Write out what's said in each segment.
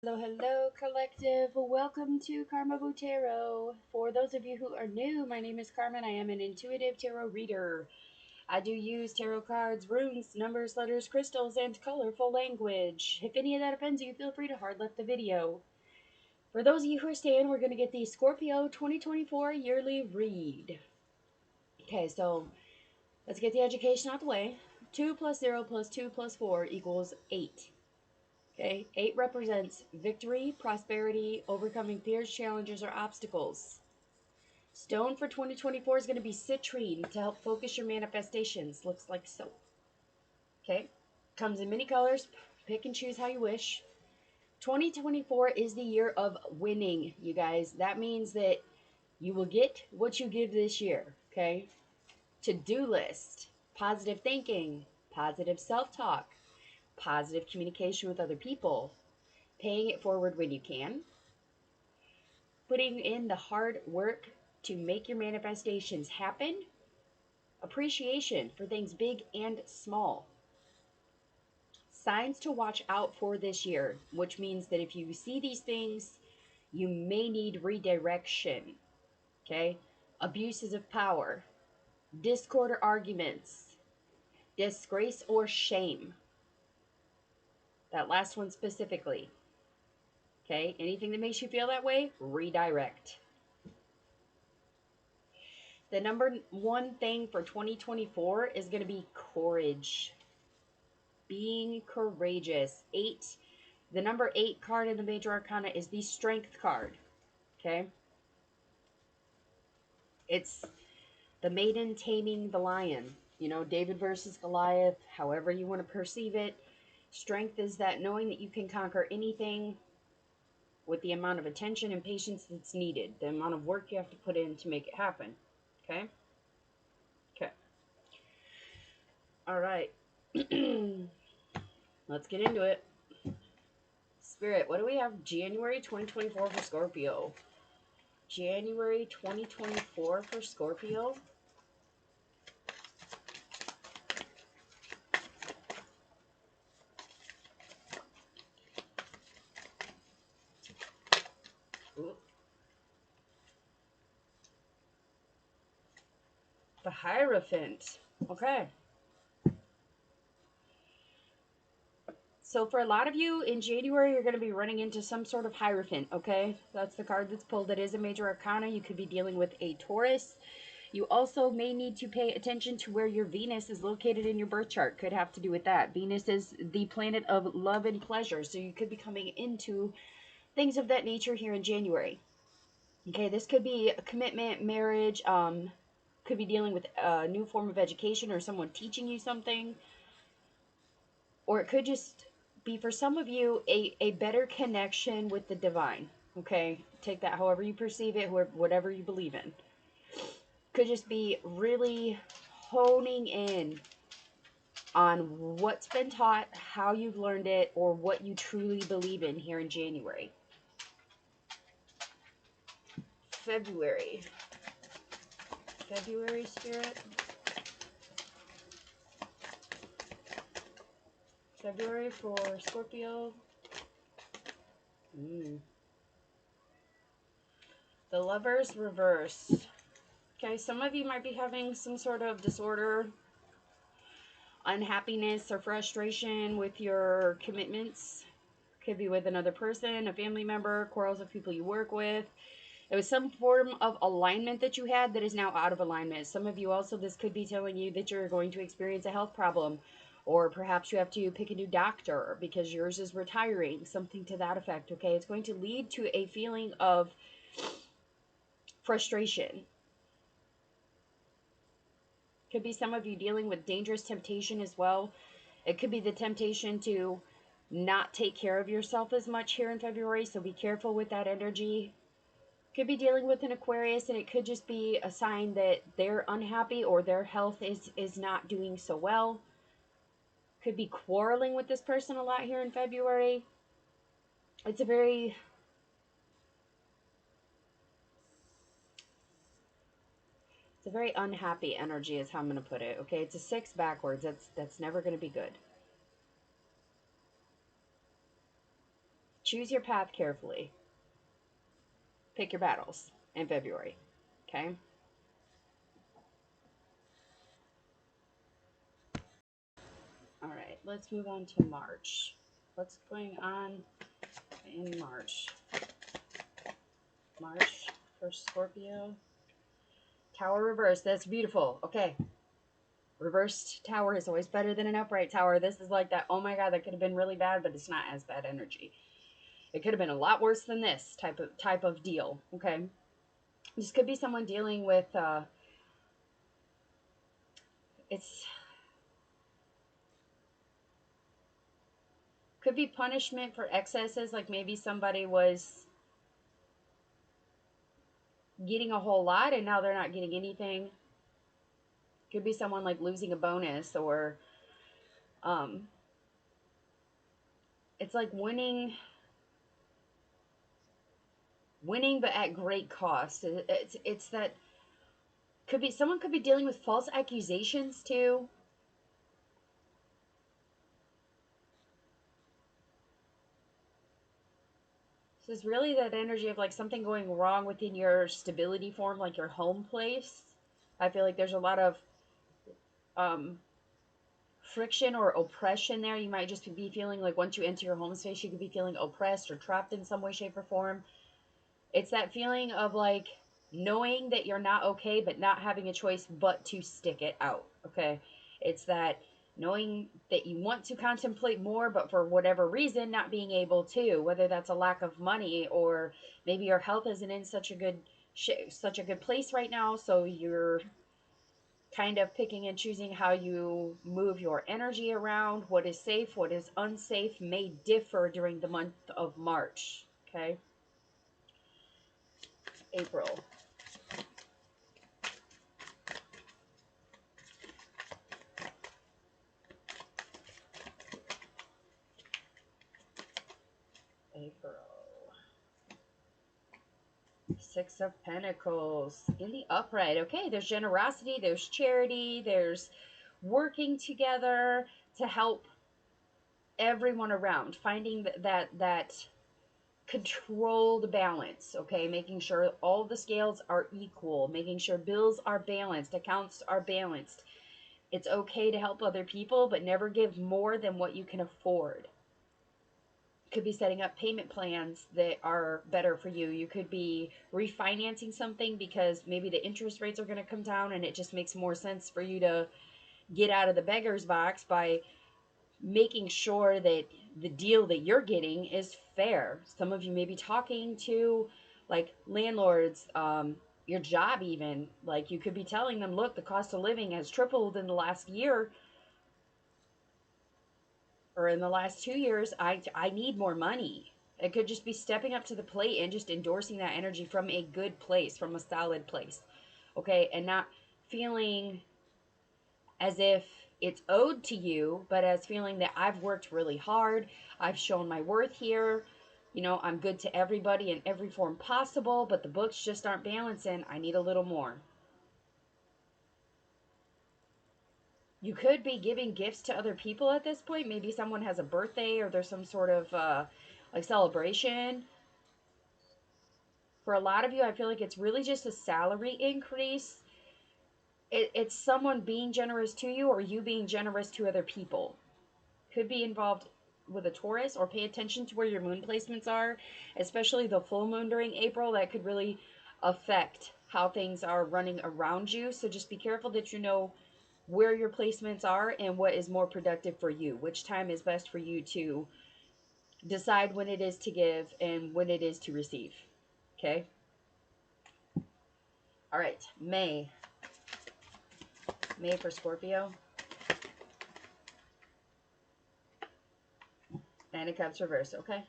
Hello, hello, collective. Welcome to Carmaboo Tarot. For those of you who are new, my name is Carmen. I am an intuitive tarot reader. I do use tarot cards, runes, numbers, letters, crystals, and colorful language. If any of that offends you, feel free to hard left the video. For those of you who are staying, we're going to get the Scorpio 2024 yearly read. Okay, so let's get the education out the way. 2 plus 0 plus 2 plus 4 equals 8. Okay, 8 represents victory, prosperity, overcoming fears, challenges, or obstacles. Stone for 2024 is going to be citrine to help focus your manifestations. Looks like so. Okay, comes in many colors. Pick and choose how you wish. 2024 is the year of winning, you guys. That means that you will get what you give this year. Okay, to-do list, positive thinking, positive self-talk, positive communication with other people, paying it forward when you can, putting in the hard work to make your manifestations happen, appreciation for things big and small. Signs to watch out for this year, which means that if you see these things, you may need redirection. Okay? Abuses of power, discord or arguments, disgrace or shame. That last one specifically. Okay? Anything that makes you feel that way, redirect. The number one thing for 2024 is going to be courage. Being courageous. 8. The number 8 card in the Major Arcana is the Strength card. Okay? It's the maiden taming the lion. You know, David versus Goliath, however you want to perceive it. Strength is that knowing that you can conquer anything with the amount of attention and patience that's needed. The amount of work you have to put in to make it happen. Okay? Okay. All right. Let's get into it. Spirit, what do we have? January 2024 for Scorpio. January 2024 for Scorpio. Ooh. The Hierophant. Okay. So for a lot of you, in January, you're going to be running into some sort of Hierophant, okay? That's the card that's pulled. That is a Major Arcana. You could be dealing with a Taurus. You also may need to pay attention to where your Venus is located in your birth chart. Could have to do with that. Venus is the planet of love and pleasure, so you could be coming into things of that nature here in January. Okay, this could be a commitment, marriage, could be dealing with a new form of education or someone teaching you something. Or it could just be, for some of you, a better connection with the divine. Okay, take that however you perceive it, whatever you believe in. Could just be really honing in on what's been taught, how you've learned it, or what you truly believe in here in January. February. February, Spirit. February for Scorpio. The Lovers reverse. Okay, some of you might be having some sort of disorder, unhappiness, or frustration with your commitments. Could be with another person, a family member, quarrels with people you work with. It was some form of alignment that you had that is now out of alignment. Some of you also, this could be telling you that you're going to experience a health problem, or perhaps you have to pick a new doctor because yours is retiring, something to that effect, okay? It's going to lead to a feeling of frustration. Could be some of you dealing with dangerous temptation as well. It could be the temptation to not take care of yourself as much here in February, so be careful with that energy. Could be dealing with an Aquarius, and it could just be a sign that they're unhappy or their health is not doing so well. Could be quarreling with this person a lot here in February. It's a very unhappy energy is how I'm going to put it. Okay, it's a 6 backwards. That's never going to be good. Choose your path carefully. Pick your battles in February. Okay? All right, let's move on to March. What's going on in March? March for Scorpio. Tower reverse. That's beautiful. Okay. Reversed tower is always better than an upright tower. This is like that. Oh my God, that could have been really bad, but it's not as bad energy. It could have been a lot worse than this type of deal. Okay. This could be someone dealing with it's could be punishment for excesses, like maybe somebody was getting a whole lot and now they're not getting anything. Could be someone like losing a bonus, or um it's like winning but at great cost. It's that could be someone could be dealing with false accusations too. So it's really that energy of like something going wrong within your stability form, like your home place. I feel like there's a lot of um friction or oppression there. You might just be feeling like once you enter your home space, you could be feeling oppressed or trapped in some way, shape, or form. It's that feeling of like knowing that you're not okay, but not having a choice but to stick it out. Okay. It's that knowing that you want to contemplate more, but for whatever reason, not being able to, whether that's a lack of money or maybe your health isn't in such a good place right now. So you're kind of picking and choosing how you move your energy around. What is safe, what is unsafe may differ during the month of March. Okay. April. April. Six of Pentacles in the upright. Okay, there's generosity, there's charity, there's working together to help everyone around, finding that controlled balance. Okay, making sure all the scales are equal, making sure bills are balanced, accounts are balanced. It's okay to help other people, but never give more than what you can afford. Could be setting up payment plans that are better for you. You could be refinancing something because maybe the interest rates are going to come down and it just makes more sense for you to get out of the beggar's box by making sure that the deal that you're getting is fair. Some of you may be talking to like landlords, your job even. Like you could be telling them, look, the cost of living has tripled in the last year or in the last 2 years. I need more money. It could just be stepping up to the plate and just endorsing that energy from a good place, from a solid place. Okay, and not feeling as if it's owed to you, but as feeling that I've worked really hard, I've shown my worth here. You know, I'm good to everybody in every form possible, but the books just aren't balancing. I need a little more. You could be giving gifts to other people at this point. Maybe someone has a birthday or there's some sort of like celebration. For a lot of you, I feel like it's really just a salary increase. It's someone being generous to you or you being generous to other people. Could be involved with a Taurus, or pay attention to where your moon placements are, especially the full moon during April. That could really affect how things are running around you. So just be careful that you know where your placements are and what is more productive for you, which time is best for you to decide when it is to give and when it is to receive. Okay. All right. May for Scorpio. Nine of Cups reverse. Okay.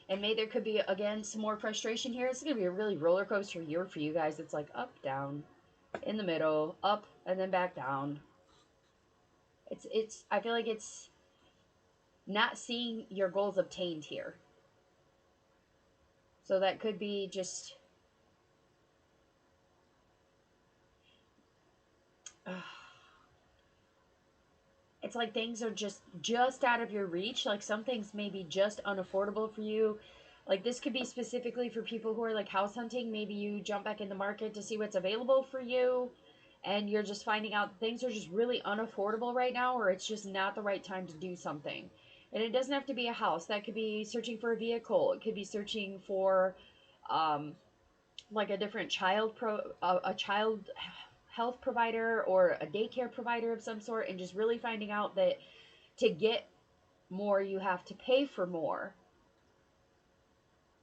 And May, there could be, again, some more frustration here. It's going to be a really roller coaster year for you guys. It's like up, down, in the middle, up, and then back down. I feel like it's not seeing your goals obtained here. So that could be just, It's like things are just out of your reach. Like some things may be just unaffordable for you. Like this could be specifically for people who are like house hunting. Maybe you jump back in the market to see what's available for you, and you're just finding out things are just really unaffordable right now, or it's just not the right time to do something. And it doesn't have to be a house. That could be searching for a vehicle. It could be searching for um, like a different a child health provider or a daycare provider of some sort, and just really finding out that to get more you have to pay for more,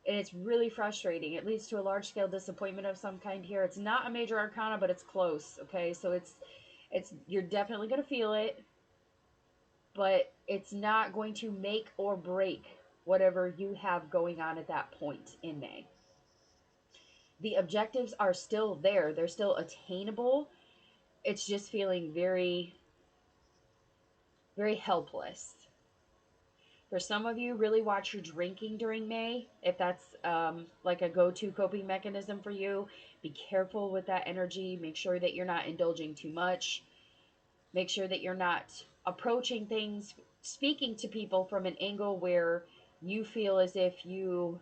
and it's really frustrating. It leads to a large scale disappointment of some kind here. It's not a major arcana, but it's close. Okay, so it's you're definitely going to feel it, but it's not going to make or break whatever you have going on at that point in May. The objectives are still there, they're still attainable. It's just feeling very, very helpless. For some of you, really watch your drinking during May. If that's like a go to coping mechanism for you, be careful with that energy. Make sure that you're not indulging too much. Make sure that you're not approaching things, speaking to people from an angle where you feel as if you.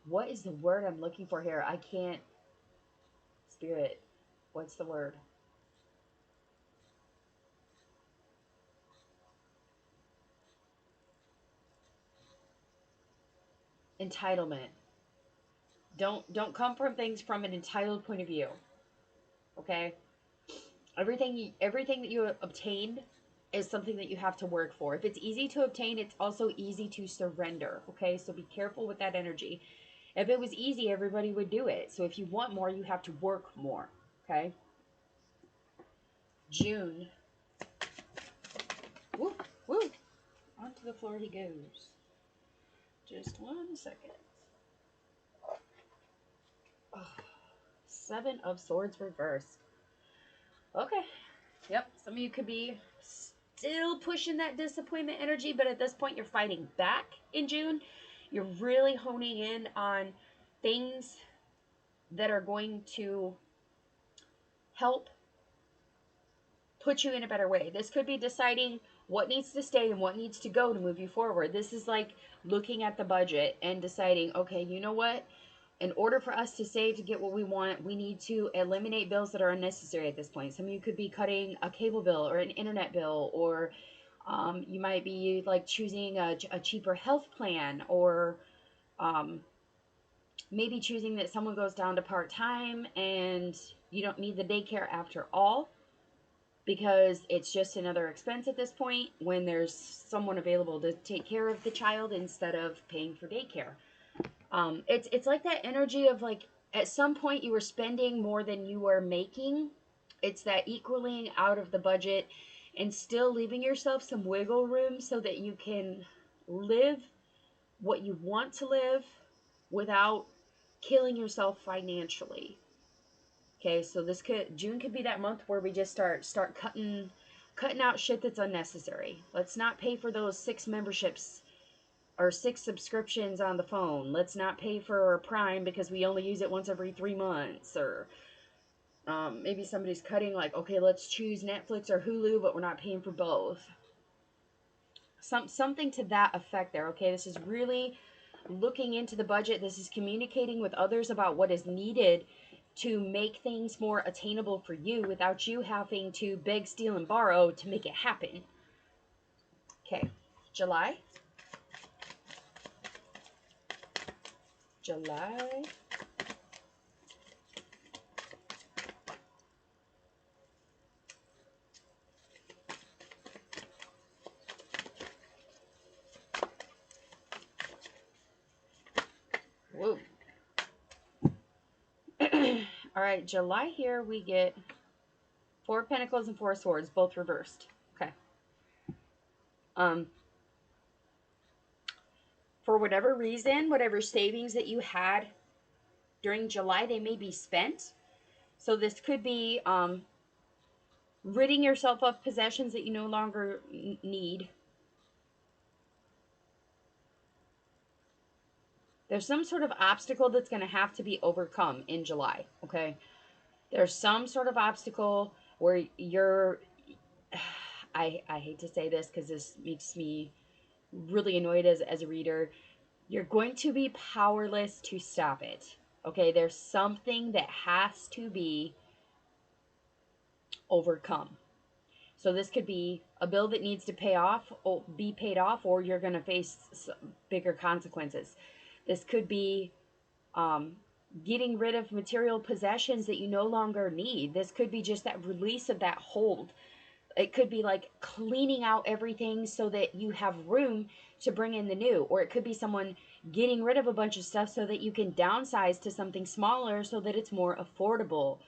What is the word I'm looking for here? I can't. Spirit. What's the word? Entitlement. Don't come from things from an entitled point of view. Okay? Everything that you obtain is something that you have to work for. If it's easy to obtain, it's also easy to surrender. Okay? So be careful with that energy. If it was easy, everybody would do it. So if you want more, you have to work more. Okay? June. Woo, woo. Onto the floor he goes. Just 1 second. Oh, 7 of Swords reversed. Okay. Yep. Some of you could be still pushing that disappointment energy, but at this point you're fighting back in June. You're really honing in on things that are going to help put you in a better way. This could be deciding what needs to stay and what needs to go to move you forward. This is like looking at the budget and deciding, okay, you know what? In order for us to save to get what we want, we need to eliminate bills that are unnecessary at this point. Some of you could be cutting a cable bill or an internet bill, or you might be like choosing a cheaper health plan, or um, maybe choosing that someone goes down to part time and you don't need the daycare after all, because it's just another expense at this point when there's someone available to take care of the child instead of paying for daycare. It's like that energy of like at some point you were spending more than you were making. It's that equaling out of the budget and still leaving yourself some wiggle room so that you can live what you want to live without killing yourself financially. Okay, so June could be that month where we just start cutting out shit that's unnecessary. Let's not pay for those 6 memberships or 6 subscriptions on the phone. Let's not pay for Prime because we only use it once every 3 months. Or maybe somebody's cutting like, okay, let's choose Netflix or Hulu, but we're not paying for both. Something to that effect there. Okay, this is really looking into the budget. This is communicating with others about what is needed to make things more attainable for you without you having to beg, steal, and borrow to make it happen. Okay, July. July. Whoa. All right, July here we get 4 of Pentacles and 4 of Swords, both reversed. Okay. For whatever reason, whatever savings that you had during July, they may be spent. So this could be ridding yourself of possessions that you no longer need. There's some sort of obstacle that's going to have to be overcome in July, okay? There's some sort of obstacle where I hate to say this because this makes me really annoyed as a reader. You're going to be powerless to stop it. Okay, there's something that has to be overcome. So this could be a bill that needs to pay off or be paid off, or you're going to face bigger consequences. This could be um, getting rid of material possessions that you no longer need. This could be just that release of that hold. It could be like cleaning out everything so that you have room to bring in the new, or it could be someone getting rid of a bunch of stuff so that you can downsize to something smaller so that it's more affordable.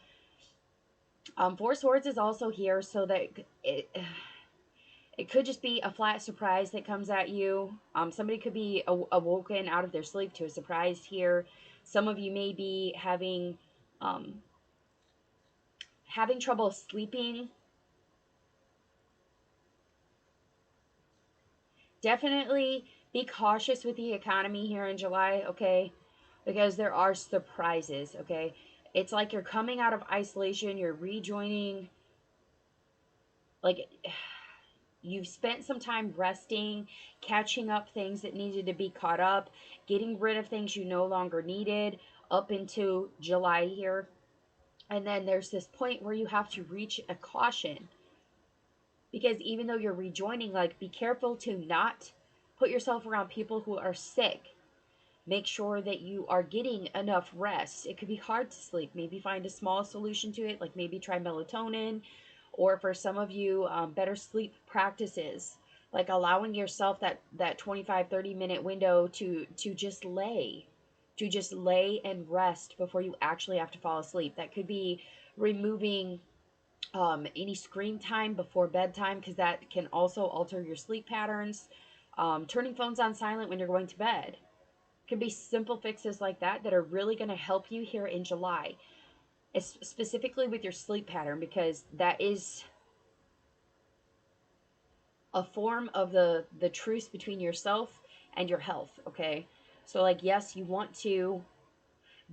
Four Swords is also here so that it could just be a flat surprise that comes at you. Somebody could be awoken out of their sleep to a surprise here. Some of you may be um, having trouble sleeping. Definitely be cautious with the economy here in July, okay? Because there are surprises, okay? It's like you're coming out of isolation, you're rejoining, like you've spent some time resting, catching up things that needed to be caught up, getting rid of things you no longer needed up into July here. And then there's this point where you have to reach a caution. Because even though you're rejoining, like, be careful to not put yourself around people who are sick. Make sure that you are getting enough rest. It could be hard to sleep. Maybe find a small solution to it, like maybe try melatonin, or for some of you, better sleep practices, like allowing yourself that 25-30 minute window to just lay and rest before you actually have to fall asleep. That could be removing any screen time before bedtime, because that can also alter your sleep patterns. Turning phones on silent when you're going to bed can be simple fixes like that that are really going to help you here in July, specifically with your sleep pattern, because that is a form of the truce between yourself and your health. Okay, so like, yes, you want to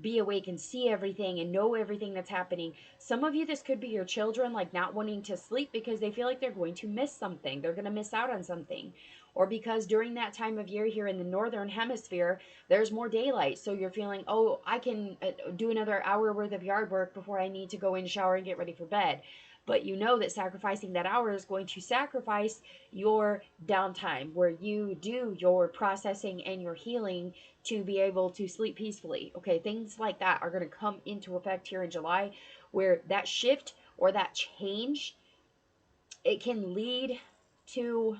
be awake and see everything and know everything that's happening. Some of you, this could be your children, like not wanting to sleep because they feel like they're going to miss something. They're going to miss out on something. Or because during that time of year here in the northern hemisphere, there's more daylight. So you're feeling, oh, I can do another hour worth of yard work before I need to go in the shower and get ready for bed. But you know that sacrificing that hour is going to sacrifice your downtime where you do your processing and your healing to be able to sleep peacefully. Okay, things like that are going to come into effect here in July, where that shift or that change, it can lead to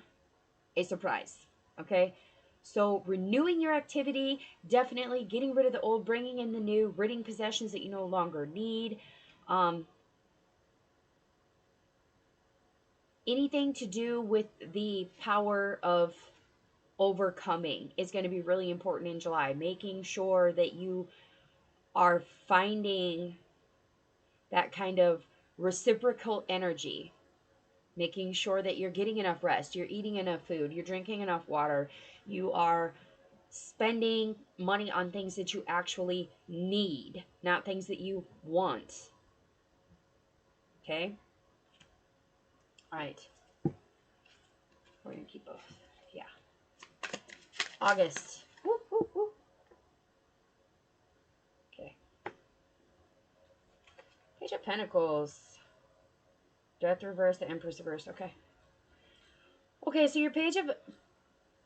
a surprise. Okay, so renewing your activity, definitely getting rid of the old, bringing in the new, ridding possessions that you no longer need. Um, Anything to do with the power of overcoming is going to be really important in July. Making sure that you are finding that kind of reciprocal energy, making sure that you're getting enough rest, you're eating enough food, you're drinking enough water, you are spending money on things that you actually need, not things that you want. Okay? All right. We're going to keep both. Yeah. August. Woo, woo, woo. Okay. Page of Pentacles. Death reverse, the Empress reverse. Okay. Okay, so your Page of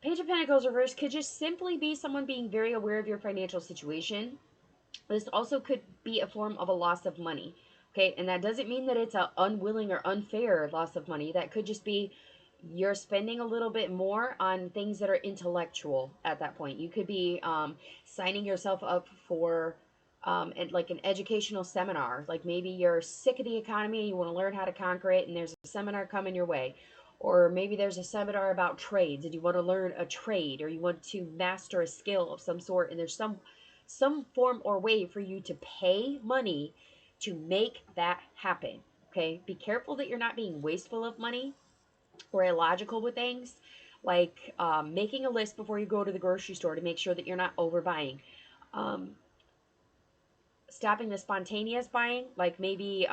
Pentacles reverse could just simply be someone being very aware of your financial situation. This also could be a form of a loss of money. Okay, and that doesn't mean that it's an unwilling or unfair loss of money. That could just be you're spending a little bit more on things that are intellectual at that point. You could be signing yourself up for like an educational seminar. Like maybe you're sick of the economy and you want to learn how to conquer it, and there's a seminar coming your way. Or maybe there's a seminar about trades and you want to learn a trade, or you want to master a skill of some sort, and there's some form or way for you to pay money to make that happen. Okay, be careful that you're not being wasteful of money or illogical with things, like making a list before you go to the grocery store to make sure that you're not overbuying. um, Stopping the spontaneous buying, like maybe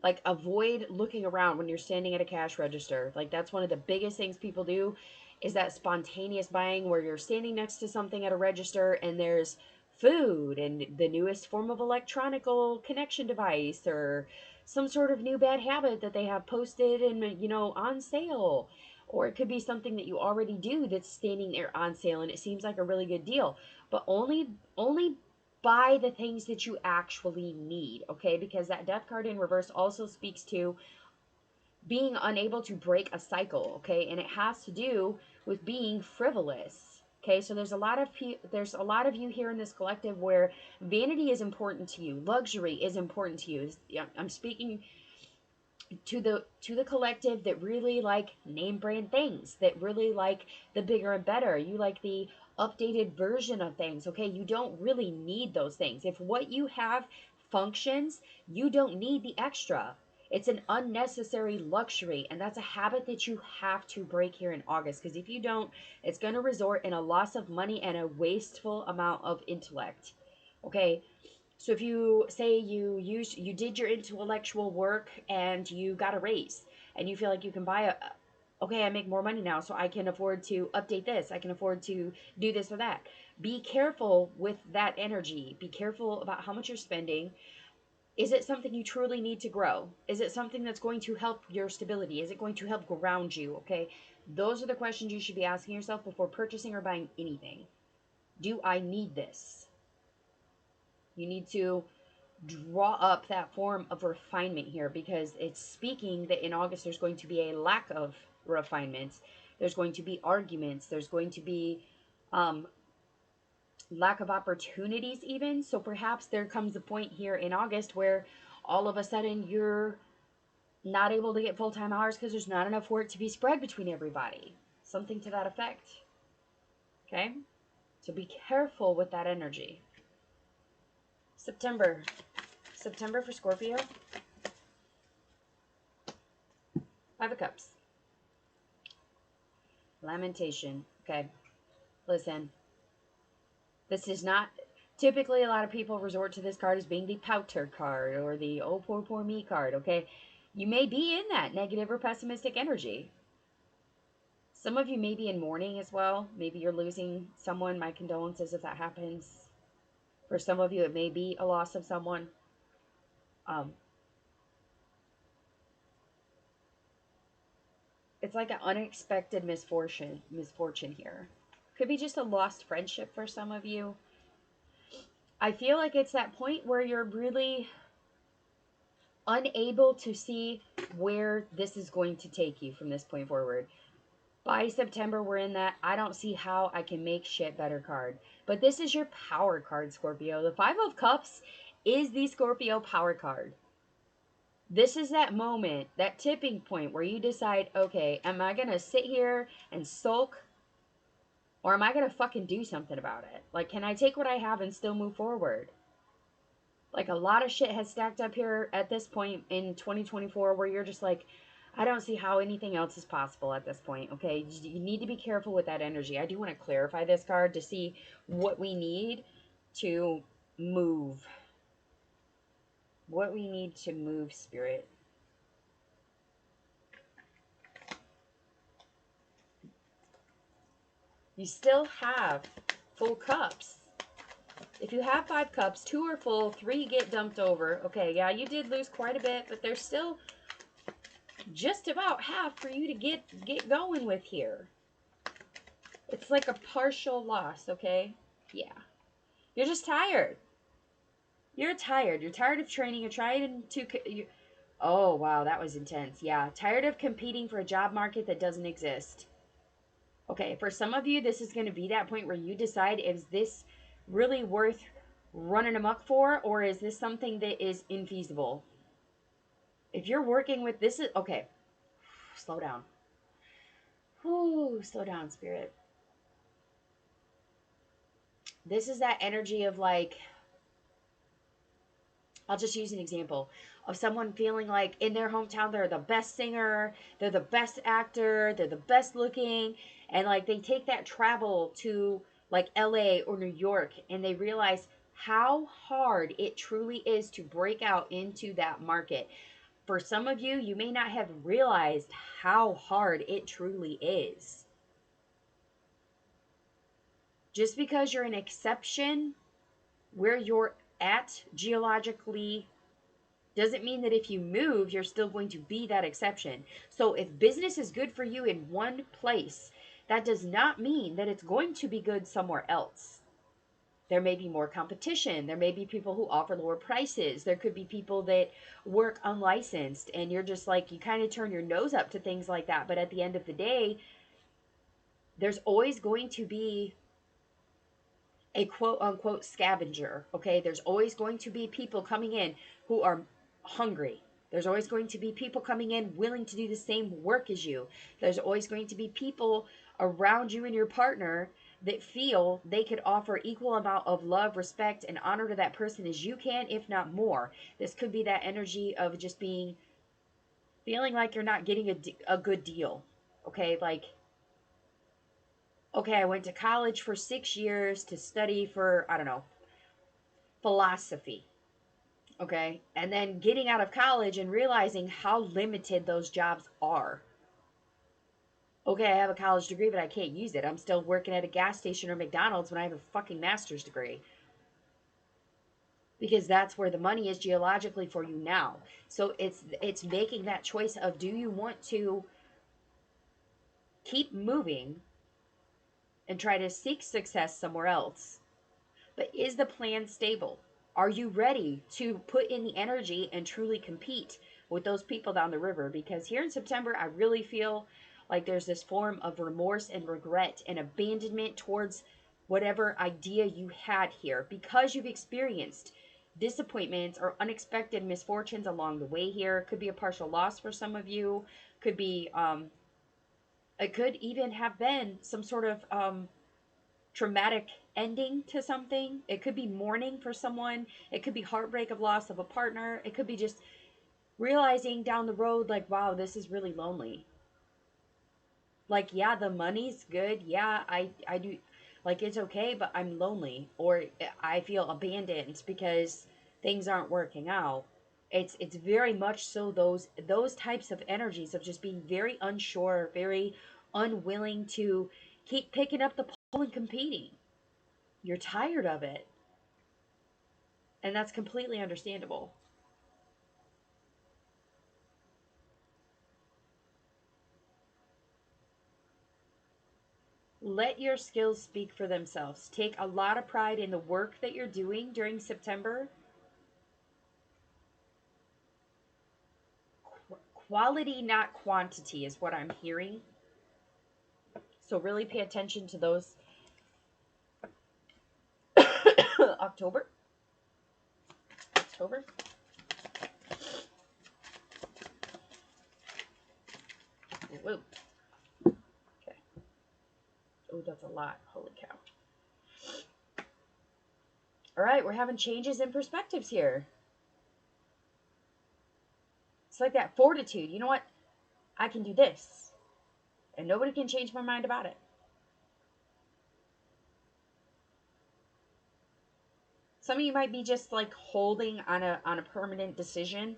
Like, avoid looking around when you're standing at a cash register. Like, that's one of the biggest things people do, is that spontaneous buying where you're standing next to something at a register and there's food and the newest form of electronical connection device or some sort of new bad habit that they have posted and, you know, on sale. Or it could be something that you already do that's standing there on sale and it seems like a really good deal. But only buy the things that you actually need, okay? Because that death card in reverse also speaks to being unable to break a cycle, okay? And it has to do with being frivolous. Okay, so there's a lot of you here in this collective where vanity is important to you, luxury is important to you. I'm speaking to the collective that really like name brand things, that really like the bigger and better. You like the updated version of things. Okay, you don't really need those things. If what you have functions, you don't need the extra. It's an unnecessary luxury, and that's a habit that you have to break here in August, because if you don't, it's going to result in a loss of money and a wasteful amount of intellect. Okay, so if you say you did your intellectual work and you got a raise and you feel like you can buy a, okay, I make more money now, so I can afford to update this, I can afford to do this or that. Be careful with that energy. Be careful about how much you're spending. Is it something you truly need to grow? Is it something that's going to help your stability? Is it going to help ground you? Okay, those are the questions you should be asking yourself before purchasing or buying anything. Do I need this? You need to draw up that form of refinement here, because it's speaking that in August there's going to be a lack of refinements. There's going to be arguments. There's going to be lack of opportunities even. So perhaps there comes a point here in August where all of a sudden you're not able to get full-time hours because there's not enough work to be spread between everybody. Something to that effect. Okay? So be careful with that energy. September. September for Scorpio. Five of Cups. Lamentation. Okay. Listen. This is not... Typically, a lot of people resort to this card as being the pouter card or the oh, poor, poor me card, okay? You may be in that negative or pessimistic energy. Some of you may be in mourning as well. Maybe you're losing someone. My condolences if that happens. For some of you, it may be a loss of someone. It's like an unexpected misfortune here. Could be just a lost friendship for some of you. I feel like it's that point where you're really unable to see where this is going to take you from this point forward. By September, we're in that I don't see how I can make shit better card. But this is your power card, Scorpio. The Five of Cups is the Scorpio power card. This is that moment, that tipping point where you decide, okay, am I going to sit here and sulk? Or am I going to fucking do something about it? Like, can I take what I have and still move forward? Like, a lot of shit has stacked up here at this point in 2024 where you're just like, I don't see how anything else is possible at this point, okay? You need to be careful with that energy. I do want to clarify this card to see what we need to move. What we need to move, Spirit. You still have full cups. If you have 5 cups, 2 are full, 3 get dumped over. Okay, yeah, you did lose quite a bit, but there's still just about half for you to get going with here. It's like a partial loss, okay? Yeah. You're just tired. You're tired. You're tired of training. You're trying to... Oh, wow, that was intense. Yeah, tired of competing for a job market that doesn't exist. Okay, for some of you, this is going to be that point where you decide, is this really worth running amok for, or is this something that is infeasible? If you're working with this, is okay. Slow down. Whew, slow down, Spirit. This is that energy of like, I'll just use an example of someone feeling like in their hometown they're the best singer, they're the best actor, they're the best looking, and like they take that travel to like LA or New York and they realize how hard it truly is to break out into that market. for some of you, you may not have realized how hard it truly is. Just because you're an exception where you're at geologically doesn't mean that if you move, you're still going to be that exception. So if business is good for you in one place, that does not mean that it's going to be good somewhere else. There may be more competition. There may be people who offer lower prices. There could be people that work unlicensed, and you're just like, you kind of turn your nose up to things like that. But at the end of the day, there's always going to be a quote unquote scavenger. Okay, there's always going to be people coming in who are hungry. There's always going to be people coming in willing to do the same work as you. There's always going to be people around you and your partner that feel they could offer equal amount of love, respect, and honor to that person as you can, if not more. This could be that energy of just feeling like you're not getting a good deal. Okay, like, okay, I went to college for 6 years to study for, I don't know, philosophy. Okay. And then getting out of college and realizing how limited those jobs are. Okay, I have a college degree, but I can't use it. I'm still working at a gas station or McDonald's when I have a fucking master's degree. Because that's where the money is geologically for you now. So it's making that choice of, do you want to keep moving and try to seek success somewhere else? But is the plan stable? Are you ready to put in the energy and truly compete with those people down the river? Because here in September, I really feel like there's this form of remorse and regret and abandonment towards whatever idea you had here, because you've experienced disappointments or unexpected misfortunes along the way here. Could be a partial loss for some of you. Could be, it could even have been some sort of traumatic ending to something. It could be mourning for someone. It could be heartbreak of loss of a partner. It could be just realizing down the road, like, wow, this is really lonely. Like, yeah, the money's good. Yeah, I do, like, it's okay, but I'm lonely, or I feel abandoned because things aren't working out. It's very much so those types of energies of just being very unsure, very unwilling to keep picking up the pole and competing. You're tired of it. And that's completely understandable. Let your skills speak for themselves. Take a lot of pride in the work that you're doing during September. Quality, not quantity, is what I'm hearing. So really pay attention to those. October. October. Whoa. Okay. Oh, that's a lot. Holy cow. All right, we're having changes in perspectives here. It's like that fortitude. You know what? I can do this. And nobody can change my mind about it. Some of you might be just like holding on a permanent decision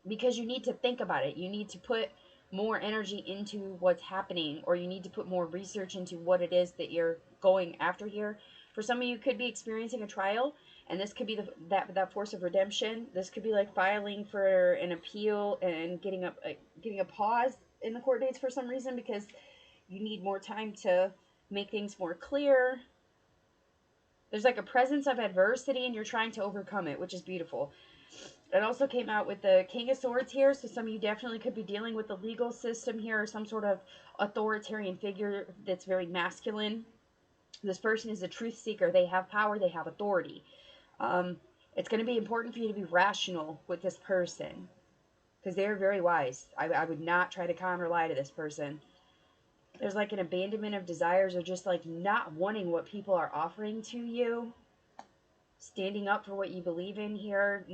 because you need to think about it. You need to put more energy into what's happening, or you need to put more research into what it is that you're going after here. For some of you, could be experiencing a trial, and this could be that force of redemption. This could be like filing for an appeal and getting a pause in the court dates for some reason because you need more time to make things more clear. There's like a presence of adversity and you're trying to overcome it, which is beautiful. It also came out with the King of Swords here, so some of you definitely could be dealing with the legal system here, or some sort of authoritarian figure that's very masculine. This person is a truth seeker. They have power, they have authority. It's going to be important for you to be rational with this person because they're very wise. I would not try to con or lie to this person. There's like an abandonment of desires, or just like not wanting what people are offering to you. Standing up for what you believe in here.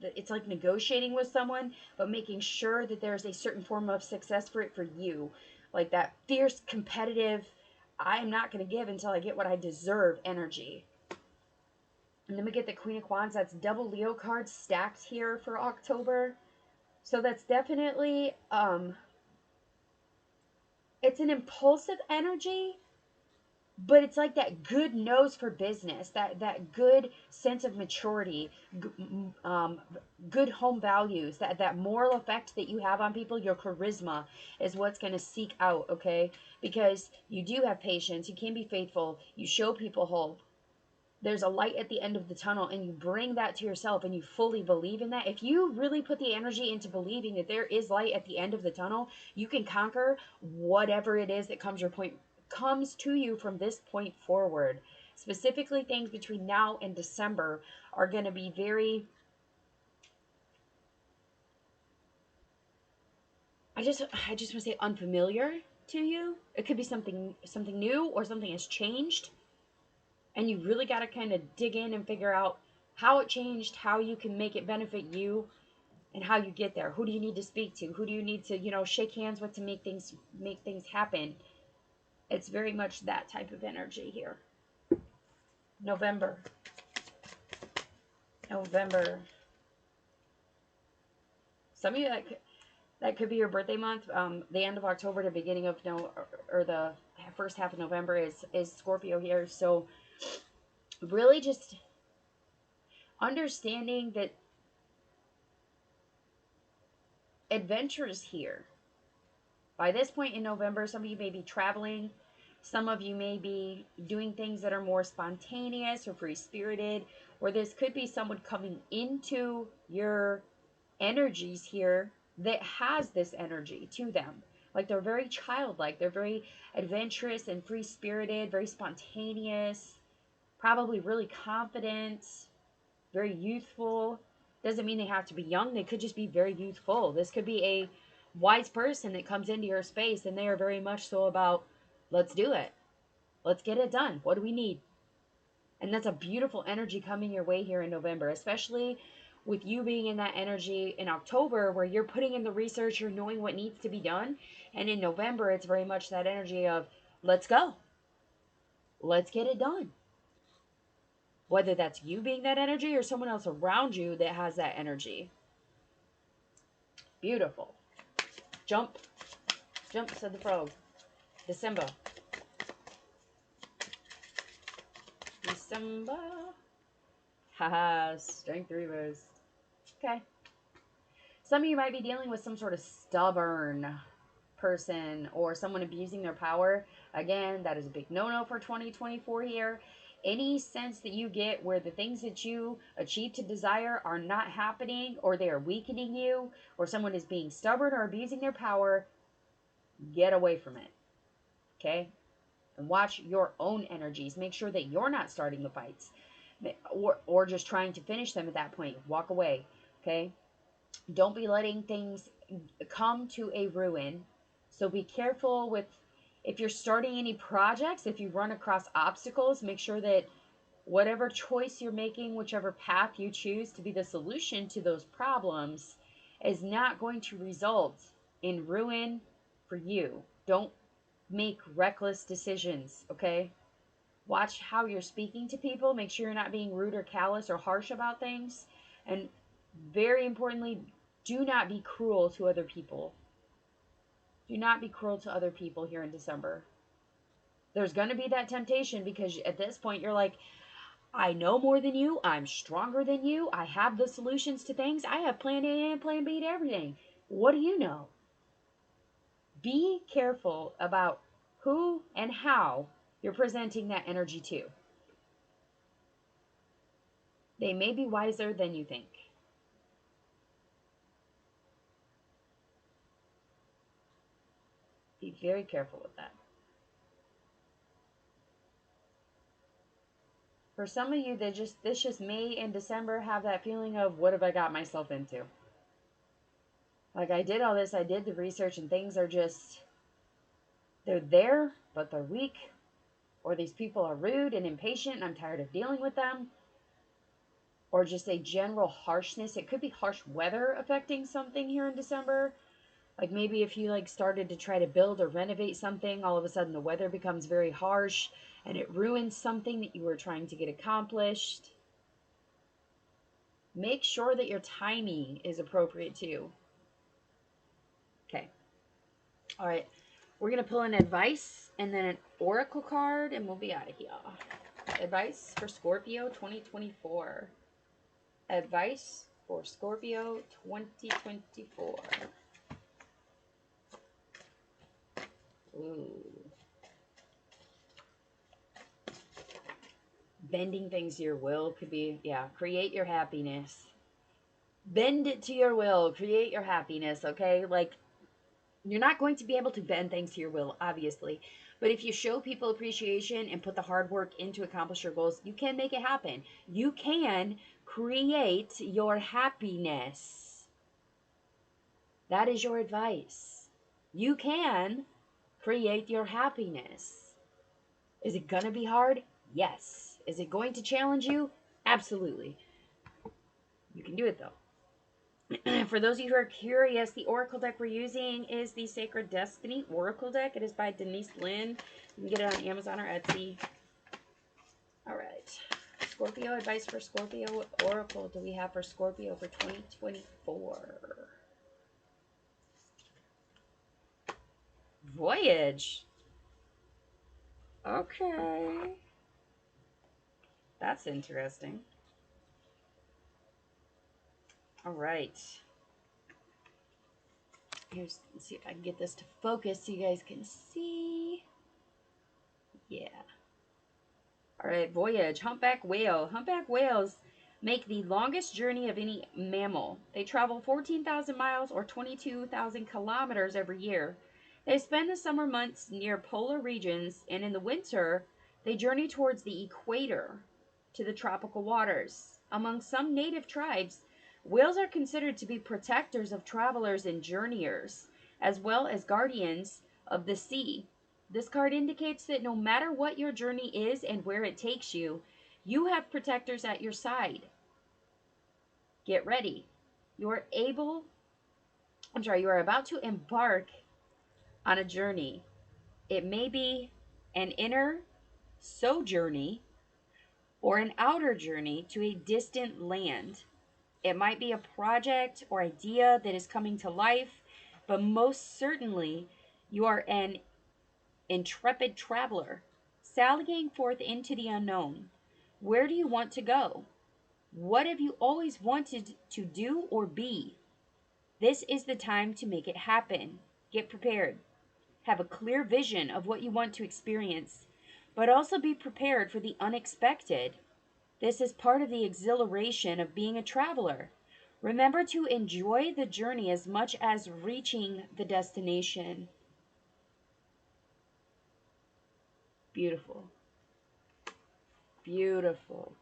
It's like negotiating with someone, but making sure that there's a certain form of success for it for you. Like that fierce, competitive, I am not going to give until I get what I deserve energy. And then we get the Queen of Wands. That's double Leo cards stacked here for October. So that's definitely, it's an impulsive energy, but it's like that good nose for business, that good sense of maturity, um, good home values, that moral effect that you have on people. Your charisma is what's going to seek out, okay? Because you do have patience, you can be faithful, you show people hope. There's a light at the end of the tunnel, and you bring that to yourself and you fully believe in that. If you really put the energy into believing that there is light at the end of the tunnel, you can conquer whatever it is that comes to you from this point forward. Specifically, things between now and December are going to be very, I just want to say, unfamiliar to you. It could be something new, or something has changed, and you really got to kind of dig in and figure out how it changed, how you can make it benefit you, and how you get there. Who do you need to speak to? Who do you need to, shake hands with to make things happen? It's very much that type of energy here. November. November. Some of you, that could be your birthday month. The end of October to beginning of or the first half of November is Scorpio here. So really just understanding that adventure is here. By this point in November, some of you may be traveling. Some of you may be doing things that are more spontaneous or free-spirited, or this could be someone coming into your energies here that has this energy to them. Like they're very childlike, they're very adventurous and free-spirited, very spontaneous, probably really confident, very youthful. Doesn't mean they have to be young. They could just be very youthful. This could be a wise person that comes into your space, and they are very much so about, let's do it. Let's get it done. What do we need? And that's a beautiful energy coming your way here in November, especially with you being in that energy in October where you're putting in the research, you're knowing what needs to be done. And in November, it's very much that energy of, let's go. Let's get it done. Whether that's you being that energy or someone else around you that has that energy. Beautiful. Jump. Jump, said the frog. December. December. Haha, strength reverse. Okay. Some of you might be dealing with some sort of stubborn person or someone abusing their power. Again, that is a big no-no for 2024 here. Any sense that you get where the things that you achieve to desire are not happening, or they are weakening you, or someone is being stubborn or abusing their power, get away from it. Okay? And watch your own energies. Make sure that you're not starting the fights or just trying to finish them at that point. Walk away. Okay? Don't be letting things come to a ruin. So be careful with, if you're starting any projects, if you run across obstacles, make sure that whatever choice you're making, whichever path you choose to be the solution to those problems, is not going to result in ruin for you. Don't make reckless decisions, okay? Watch how you're speaking to people. Make sure you're not being rude or callous or harsh about things. And very importantly, do not be cruel to other people. Do not be cruel to other people here in December. There's going to be that temptation because at this point you're like, I know more than you. I'm stronger than you. I have the solutions to things. I have plan A and plan B to everything. What do you know? Be careful about who and how you're presenting that energy to. They may be wiser than you think. Be very careful with that. For some of you, this just may in December have that feeling of, what have I got myself into? Like, I did all this, I did the research, and things are just, they're there, but they're weak. Or these people are rude and impatient, and I'm tired of dealing with them. Or just a general harshness. It could be harsh weather affecting something here in December. Like maybe if you started to try to build or renovate something, all of a sudden the weather becomes very harsh and it ruins something that you were trying to get accomplished. Make sure that your timing is appropriate too. Okay. All right. We're going to pull an advice and then an oracle card, and we'll be out of here. Advice for Scorpio 2024. Advice for Scorpio 2024. Ooh. Bending things to your will could be, yeah, create your happiness. Bend it to your will. Create your happiness, okay? Like, you're not going to be able to bend things to your will, obviously. But if you show people appreciation and put the hard work in to accomplish your goals, you can make it happen. You can create your happiness. That is your advice. You can create your happiness. Is it going to be hard? Yes. Is it going to challenge you? Absolutely. You can do it though. For those of you who are curious, the Oracle deck we're using is the Sacred Destiny Oracle deck. It is by Denise Lynn. You can get it on Amazon or Etsy. All right. Scorpio, advice for Scorpio. What Oracle do we have for Scorpio for 2024? Voyage. Okay. That's interesting. All right. Let's see if I can get this to focus so you guys can see. Yeah. All right, Voyage, humpback whale. Humpback whales make the longest journey of any mammal. They travel 14,000 miles or 22,000 kilometers every year. They spend the summer months near polar regions, and in the winter, they journey towards the equator to the tropical waters. Among some native tribes, whales are considered to be protectors of travelers and journeyers, as well as guardians of the sea. This card indicates that no matter what your journey is and where it takes you, you have protectors at your side. Get ready. You are about to embark on a journey. It may be an inner sojourney or an outer journey to a distant land. It might be a project or idea that is coming to life, but most certainly you are an intrepid traveler, sallying forth into the unknown. Where do you want to go? What have you always wanted to do or be? This is the time to make it happen. Get prepared. Have a clear vision of what you want to experience, but also be prepared for the unexpected. This is part of the exhilaration of being a traveler. Remember to enjoy the journey as much as reaching the destination. Beautiful. Beautiful.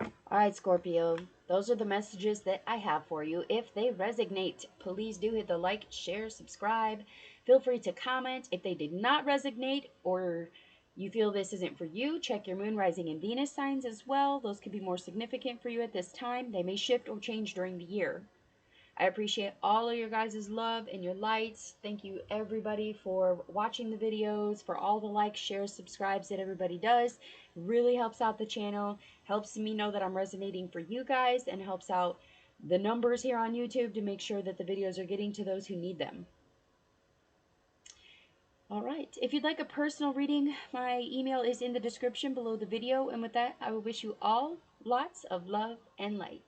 All right, Scorpio, those are the messages that I have for you. If they resonate, please do hit the like, share, subscribe. Feel free to comment. If they did not resonate or you feel this isn't for you, check your moon, rising, and Venus signs as well. Those could be more significant for you at this time. They may shift or change during the year. I appreciate all of your guys' love and your lights. Thank you, everybody, for watching the videos, for all the likes, shares, subscribes that everybody does. It really helps out the channel, helps me know that I'm resonating for you guys, and helps out the numbers here on YouTube to make sure that the videos are getting to those who need them. All right. If you'd like a personal reading, my email is in the description below the video. And with that, I will wish you all lots of love and light.